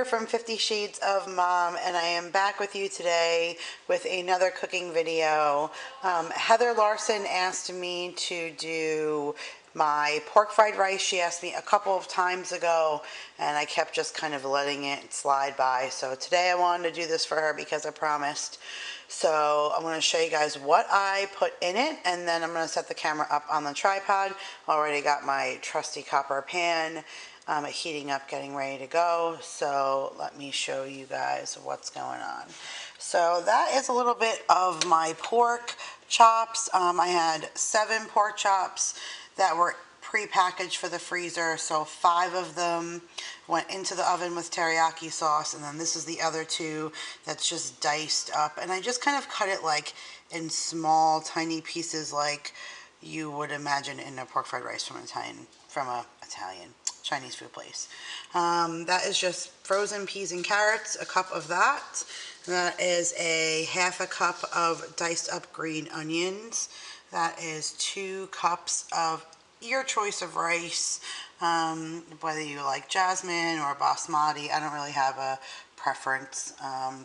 from 50 Shades of Mom, and I am back with you today with another cooking video. Heather Larson asked me to do my pork fried rice. She asked me a couple of times ago, and I kept just kind of letting it slide by. So today I wanted to do this for her because I promised. So I'm going to show you guys what I put in it, and then I'm going to set the camera up on the tripod. Already got my trusty copper pan heating up, getting ready to go. So let me show you guys what's going on. So that is a little bit of my pork chops. I had 7 pork chops that were pre-packaged for the freezer, so 5 of them went into the oven with teriyaki sauce, and then this is the other 2 that's just diced up, and I just kind of cut it like in small tiny pieces like you would imagine in a pork fried rice from a Italian Chinese food place. That is just frozen peas and carrots, a cup of that. That is a half a cup of diced up green onions. That is 2 cups of your choice of rice, whether you like jasmine or basmati. I don't really have a preference.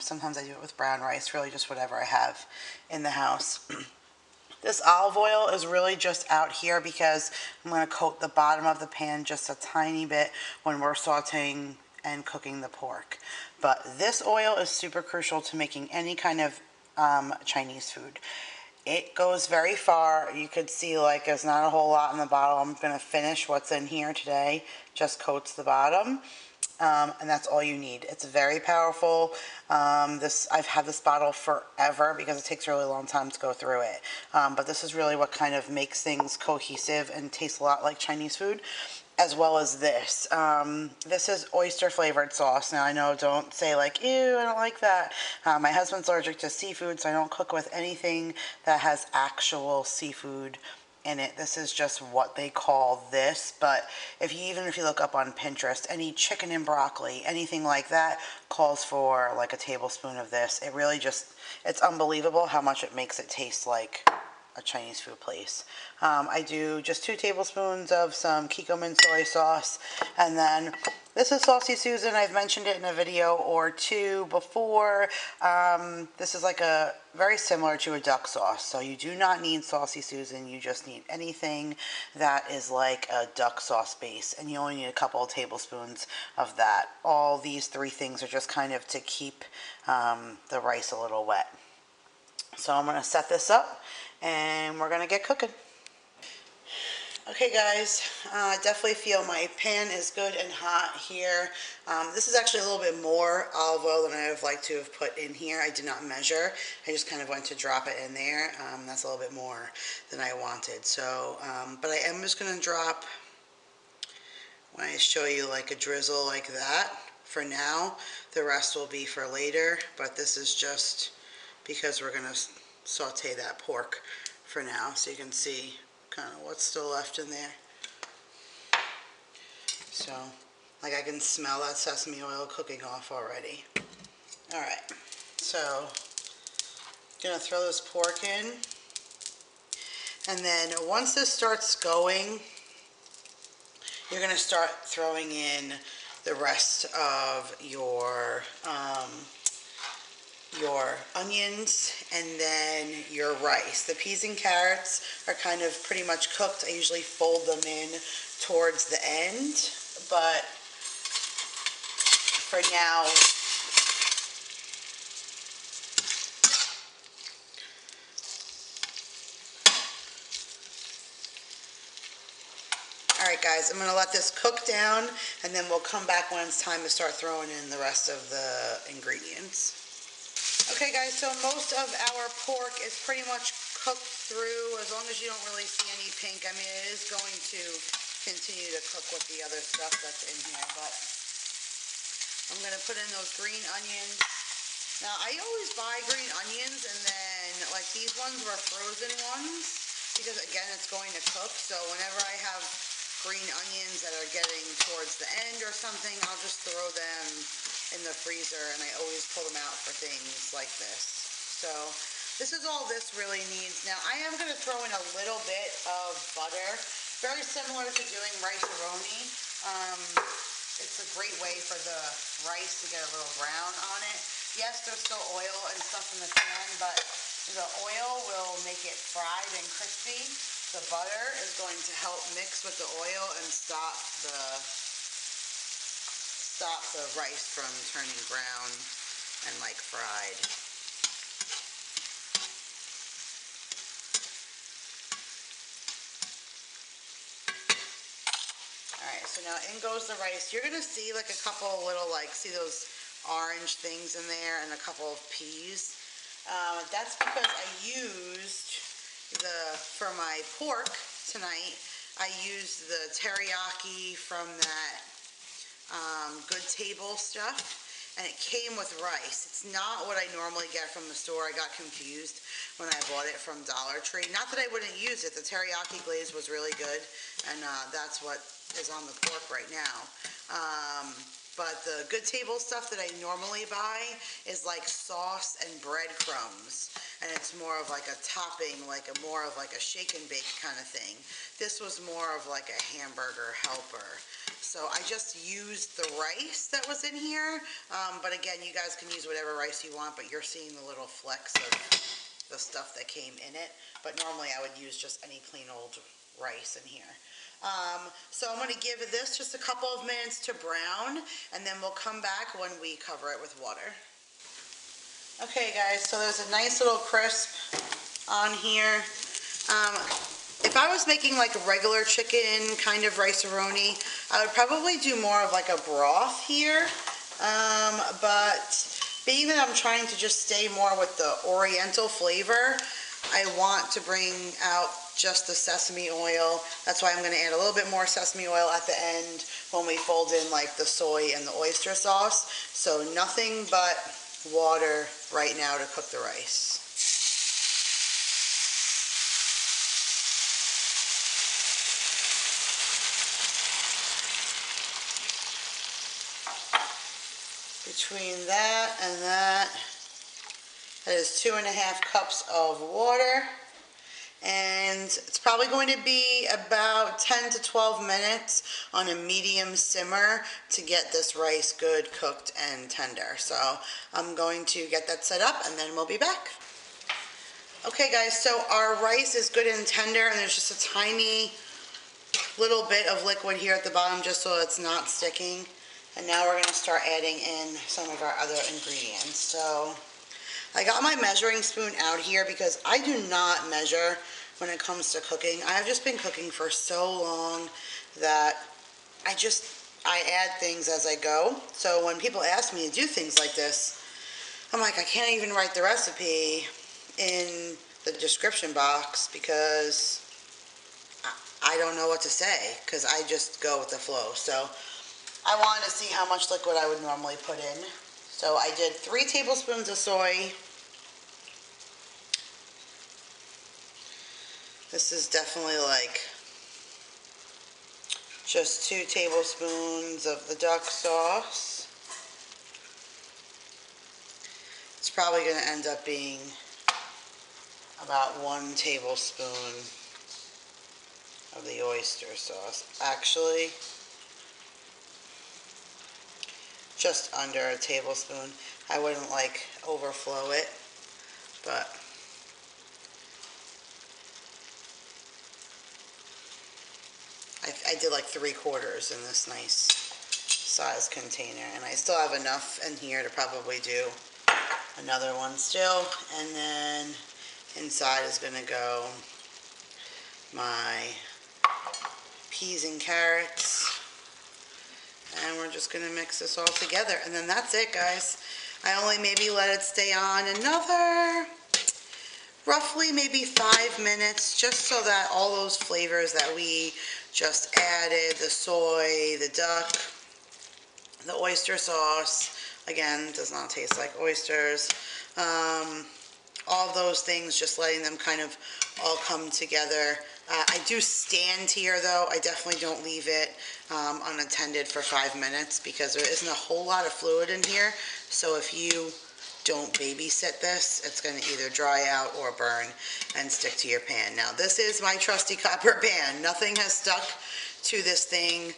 Sometimes I do it with brown rice, really just whatever I have in the house. This olive oil is really just out here because I'm going to coat the bottom of the pan just a tiny bit when we're sauteing and cooking the pork. But this oil is super crucial to making any kind of Chinese food. It goes very far. You could see like there's not a whole lot in the bottle. I'm going to finish what's in here today. Just coats the bottom. And that's all you need. It's very powerful. I've had this bottle forever because it takes a really long time to go through it. But this is really what kind of makes things cohesive and taste a lot like Chinese food, as well as this. This is oyster flavored sauce. Now I know, don't say like, ew, I don't like that. My husband's allergic to seafood, so I don't cook with anything that has actual seafood in it. This is just what they call this, but even if you look up on Pinterest, any chicken and broccoli, anything like that calls for like a tablespoon of this. It really just, it's unbelievable how much it makes it taste like a Chinese food place. I do just 2 tablespoons of some Kikkoman soy sauce, and then this is Saucy Susan. I've mentioned it in a video or 2 before. This is like a very similar to a duck sauce, so you do not need Saucy Susan. You just need anything that is like a duck sauce base, and you only need a couple of tablespoons of that. All these 3 things are just kind of to keep the rice a little wet. So I'm going to set this up and we're going to get cooking. Okay guys, definitely feel my pan is good and hot here. This is actually a little bit more olive oil than I would like to have put in here. I did not measure. I just kind of went to drop it in there. That's a little bit more than I wanted. So, but I am just going to drop, when I show you like a drizzle like that for now. The rest will be for later, but this is just because we're going to saute that pork for now, so you can see kind of what's still left in there. So, like, I can smell that sesame oil cooking off already. Alright, so gonna throw this pork in, and then once this starts going, you're gonna start throwing in the rest of your onions and then your rice. The peas and carrots are kind of pretty much cooked. I usually fold them in towards the end, but for now, alright guys, I'm going to let this cook down, and then we'll come back when it's time to start throwing in the rest of the ingredients. Okay guys, so most of our pork is pretty much cooked through, as long as you don't really see any pink. I mean, it is going to continue to cook with the other stuff that's in here, but I'm going to put in those green onions. Now, I always buy green onions, and then, like, these ones were frozen ones, because, again, it's going to cook, so whenever I have green onions that are getting towards the end or something, I'll just throw them in the freezer, and I always pull them out for things like this. So this is all this really needs. Now I am going to throw in a little bit of butter, very similar to doing rice-a-roni. It's a great way for the rice to get a little brown on it. Yes, there's still oil and stuff in the pan, but the oil will make it fried and crispy. The butter is going to help mix with the oil and stop the rice from turning brown and like fried. Alright, so now in goes the rice. You're going to see like a couple little, like, see those orange things in there and a couple of peas. That's because I used for my pork tonight, I used the teriyaki from that Good Table stuff. And it came with rice. It's not what I normally get from the store. I got confused when I bought it from Dollar Tree. Not that I wouldn't use it. The teriyaki glaze was really good, and that's what is on the pork right now. But the Good Table stuff that I normally buy is like sauce and breadcrumbs, and it's more of like a topping, more of like a shake and bake kind of thing. This was more of like a hamburger helper. So I just used the rice that was in here, but again, you guys can use whatever rice you want, but you're seeing the little flecks of the stuff that came in it. But normally I would use just any plain old rice in here. So I'm going to give this just a couple of minutes to brown, and then we'll come back when we cover it with water. Okay guys, so there's a nice little crisp on here. If I was making like a regular chicken kind of rice-a-roni, I would probably do more of like a broth here. But being that I'm trying to just stay more with the oriental flavor, I want to bring out just the sesame oil. That's why I'm going to add a little bit more sesame oil at the end when we fold in like the soy and the oyster sauce. So nothing but water right now to cook the rice. Between that and that is 2.5 cups of water, and it's probably going to be about 10 to 12 minutes on a medium simmer to get this rice good, cooked, and tender. So I'm going to get that set up and then we'll be back. Okay guys, so our rice is good and tender, and there's just a tiny little bit of liquid here at the bottom just so it's not sticking. And now we're going to start adding in some of our other ingredients. So I got my measuring spoon out here because I do not measure when it comes to cooking. I've just been cooking for so long that I add things as I go. So when people ask me to do things like this, I'm like, I can't even write the recipe in the description box because I don't know what to say, because I just go with the flow. So I wanted to see how much liquid I would normally put in. So I did 3 tablespoons of soy. This is definitely like just 2 tablespoons of the duck sauce. It's probably going to end up being about 1 tablespoon of the oyster sauce. Actually, just under a tablespoon. I wouldn't like overflow it, but I did like 3/4 in this nice size container, and I still have enough in here to probably do another one still. And then inside is going to go my peas and carrots. And we're just going to mix this all together. And then that's it, guys. I only maybe let it stay on another roughly maybe 5 minutes, just so that all those flavors that we just added, the soy, the duck, the oyster sauce, again, does not taste like oysters, all those things, just letting them kind of all come together. I do stand here though. I definitely don't leave it unattended for 5 minutes because there isn't a whole lot of fluid in here. So if you don't babysit this, it's going to either dry out or burn and stick to your pan. Now this is my trusty copper pan. Nothing has stuck to this thing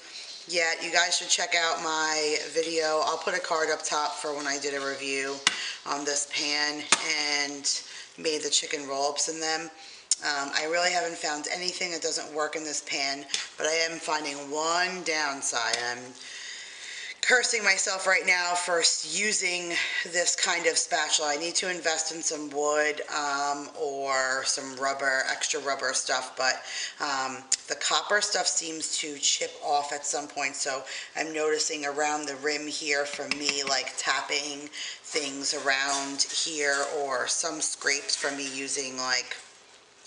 yet, you guys should check out my video. I'll put a card up top for when I did a review on this pan and made the chicken roll-ups in them. I really haven't found anything that doesn't work in this pan, but I am finding one downside. I'm cursing myself right now for using this kind of spatula. I need to invest in some wood or some rubber, extra rubber stuff, but the copper stuff seems to chip off at some point, so I'm noticing around the rim here for me, like tapping things around here, or some scrapes from me using like,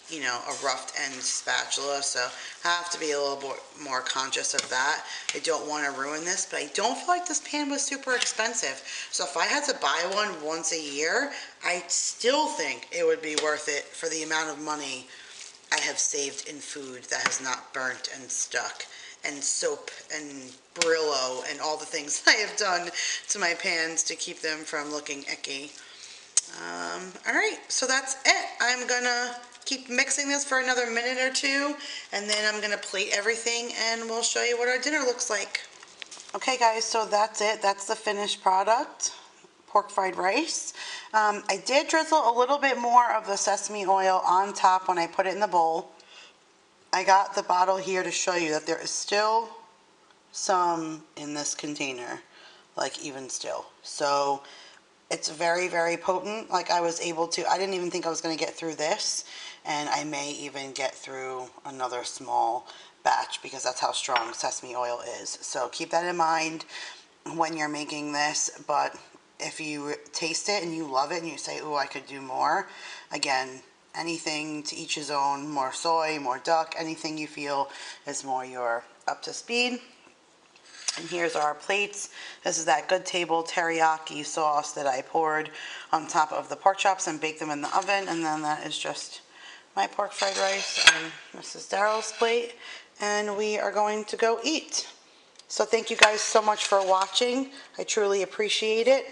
you know, a roughed end spatula, so I have to be a little bit more conscious of that. I don't want to ruin this, but I don't feel like this pan was super expensive. So if I had to buy one once a year, I still think it would be worth it for the amount of money I have saved in food that has not burnt and stuck, and soap and Brillo and all the things I have done to my pans to keep them from looking icky. Alright, so that's it. I'm gonna keep mixing this for another minute or two, and then I'm gonna plate everything and we'll show you what our dinner looks like. Okay guys, so that's it. That's the finished product, pork fried rice. I did drizzle a little bit more of the sesame oil on top when I put it in the bowl. I got the bottle here to show you that there is still some in this container, like even still. So it's very, very potent. Like I didn't even think I was going to get through this, and I may even get through another small batch because that's how strong sesame oil is. So keep that in mind when you're making this, but if you taste it and you love it and you say, ooh, I could do more, again, anything to each his own, more soy, more duck, anything you feel is more your up to speed. And here's our plates. This is that Good Table teriyaki sauce that I poured on top of the pork chops and baked them in the oven. And then that is just my pork fried rice. And this is Darryl's plate. And we are going to go eat. So thank you guys so much for watching. I truly appreciate it.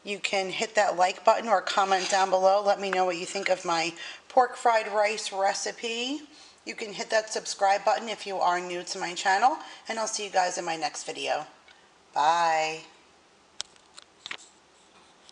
You can hit that like button or comment down below. Let me know what you think of my pork fried rice recipe. You can hit that subscribe button if you are new to my channel, and I'll see you guys in my next video. Bye.